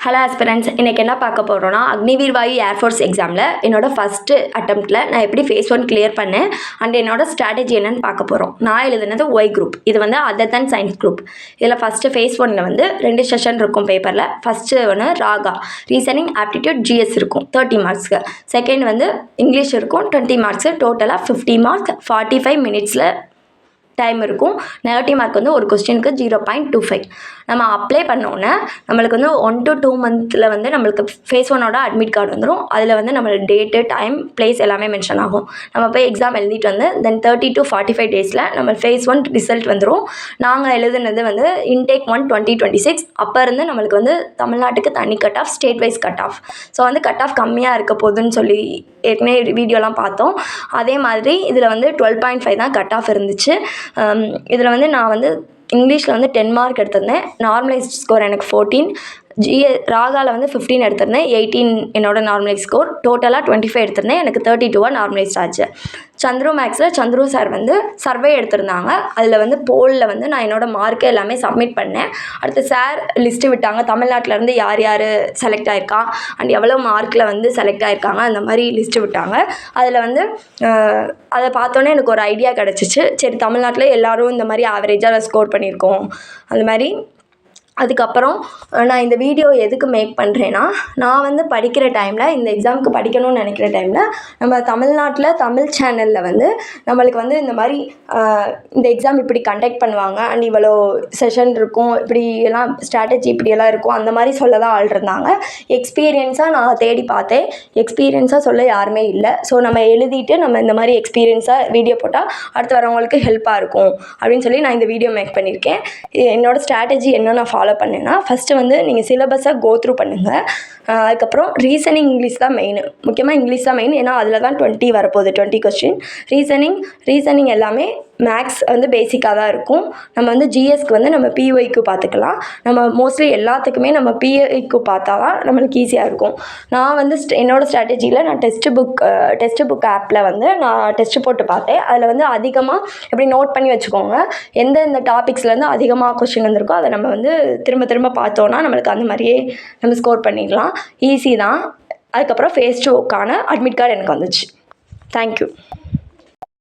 Hello aspirants, இன்றைக்கி என்ன பார்க்க போகிறோன்னா அக்னிவீர் வாயு ஏர்ஃபோர்ஸ் எக்ஸாமில் என்னோடய ஃபஸ்ட்டு அட்டம்ப்ட்டில் நான் எப்படி ஃபேஸ் 1 கிளியர் பண்ணேன் அண்ட் என்னோடய ஸ்ட்ராட்டஜி என்னென்னு பார்க்க போகிறோம். நான் எழுதுனது ஒய் குரூப். இது வந்து அதர் தன் சயின்ஸ் குரூப். இதில் ஃபஸ்ட்டு ஃபேஸ் 1ல் வந்து 2 செஷன் இருக்கும் பேப்பரில். ஃபஸ்ட்டு ஒன்று ராகா ரீசனிங் ஆப்டிடியூட் ஜிஎஸ் இருக்கும் 30 மார்க்ஸ்க்கு. செகண்ட் வந்து இங்கிலீஷ் இருக்கும் 20 மார்க்ஸு. டோட்டலாக 50 மார்க்ஸ் 45 மினிட்ஸில் டைம் இருக்கும். நெகட்டிவ் மார்க் வந்து ஒரு கொஸ்டினுக்கு 0.25. நம்ம அப்ளை பண்ணோன்னே நம்மளுக்கு வந்து 1 to 2 மந்த்தில் வந்து நம்மளுக்கு ஃபேஸ் 1ஓட அட்மிட் கார்டு வந்துடும். அதில் வந்து நம்மளுக்கு டேட்டு, டைம், பிளேஸ் எல்லாமே மென்ஷன் ஆகும். நம்ம போய் எக்ஸாம் எழுதிட்டு வந்து தென் 30 to 45 டேஸில் நம்ம ஃபேஸ் 1 ரிசல்ட் வந்துடும். நாங்கள் எழுதுனது வந்து இன்டேக் 1 2026. அப்போ இருந்து நம்மளுக்கு வந்து தமிழ்நாட்டுக்கு தனி cut off, state wise cut off. So வந்து கட் ஆஃப் கம்மியாக இருக்க போகுதுன்னு சொல்லி ஏற்கனவே வீடியோலாம் பார்த்தோம். அதே மாதிரி இதில் வந்து 12.5 தான் கட் ஆஃப் இருந்துச்சு. இதில் வந்து நான் வந்து இங்கிலீஷில் வந்து 10 மார்க் எடுத்திருந்தேன். நார்மலைஸ்ட் ஸ்கோர் எனக்கு 14. ராகாவில் வந்து 15 எடுத்திருந்தேன். 18 என்னோட நார்மலைஸ் ஸ்கோர். டோட்டலாக 25 எடுத்திருந்தேன். எனக்கு 32 நார்மலைஸ்ட் ஆச்சு. சந்துரு மேக்ஸில் சந்துரு சார் வந்து சர்வே எடுத்திருந்தாங்க. அதில் வந்து போலில் வந்து நான் என்னோடய மார்க்கை எல்லாமே சப்மிட் பண்ணேன். அடுத்து சார் லிஸ்ட்டு விட்டாங்க. தமிழ்நாட்டிலேருந்து யார் யார் செலக்ட் ஆகிருக்கா அண்ட் எவ்வளோ மார்க்கில் வந்து செலக்ட் ஆகிருக்காங்க அந்த மாதிரி லிஸ்ட்டு விட்டாங்க. அதில் வந்து அதை பார்த்தோன்னே எனக்கு ஒரு ஐடியா கிடச்சிச்சு. சரி, தமிழ்நாட்டில் எல்லோரும் இந்த மாதிரி ஆவரேஜாக ஸ்கோர் பண்ணியிருக்கோம் அந்த மாதிரி. அதுக்கப்புறம் நான் இந்த வீடியோ எதுக்கு மேக் பண்ணுறேன்னா, நான் வந்து படிக்கிற டைமில், இந்த எக்ஸாமுக்கு படிக்கணும்னு நினைக்கிற டைமில் நம்ம தமிழ்நாட்டில் தமிழ் சேனலில் வந்து நம்மளுக்கு வந்து இந்த மாதிரி இந்த எக்ஸாம் இப்படி கண்டக்ட் பண்ணுவாங்க அண்ட் இவ்வளோ செஷன் இருக்கும், இப்படி எல்லாம் ஸ்ட்ராட்டஜி இப்படியெல்லாம் இருக்கும் அந்த மாதிரி சொல்ல தான் ஆள் இருந்தாங்க. எக்ஸ்பீரியன்ஸாக நான் தேடி பார்த்தேன். எக்ஸ்பீரியன்ஸாக சொல்ல யாருமே இல்லை. ஸோ நம்ம எழுதிட்டு நம்ம இந்த மாதிரி எக்ஸ்பீரியன்ஸாக வீடியோ போட்டால் அடுத்து வரவங்களுக்கு ஹெல்ப்பாக இருக்கும் அப்படின்னு சொல்லி நான் இந்த வீடியோ மேக் பண்ணியிருக்கேன். என்னோடய ஸ்ட்ராட்டஜி என்ன நான் ஃபாலோ பண்ணேன்னா, ஃபஸ்ட்டு வந்து நீங்கள் சிலபஸை கோ த்ரூ பண்ணுங்கள். அதுக்கப்புறம் ரீசனிங் இங்கிலீஷ் தான் மெயின். முக்கியமாக இங்கிலீஷ் தான் மெயின். ஏன்னா அதில் தான் 20 வரப்போகுது, 20 கொஸ்டின். ரீசனிங் எல்லாமே மேக்ஸ் வந்து பேசிக்காக தான் இருக்கும். நம்ம வந்து ஜிஎஸ்க்கு வந்து நம்ம பிஒய்க்கு பார்த்துக்கலாம். நம்ம மோஸ்ட்லி எல்லாத்துக்குமே நம்ம பிஒய்க்கு பார்த்தா தான் நம்மளுக்கு ஈஸியாக இருக்கும். நான் வந்து என்னோடய ஸ்ட்ராட்டஜியில் நான் டெஸ்ட்டு புக் ஆப்பில் வந்து நான் டெஸ்ட்டு போட்டு பார்த்தேன். அதில் வந்து அதிகமாக எப்படி நோட் பண்ணி வச்சுக்கோங்க, எந்தெந்த டாபிக்ஸ்லேருந்து அதிகமாக கொஸ்டின் வந்திருக்கோ அதை நம்ம வந்து திரும்ப பார்த்தோன்னா நம்மளுக்கு அந்த மாதிரியே நம்ம ஸ்கோர் பண்ணிடலாம். ஈஸி தான். அதுக்கப்புறம் ஃபேஸ் 2க்கான அட்மிட் கார்டு எனக்கு வந்துச்சு. தேங்க்யூ.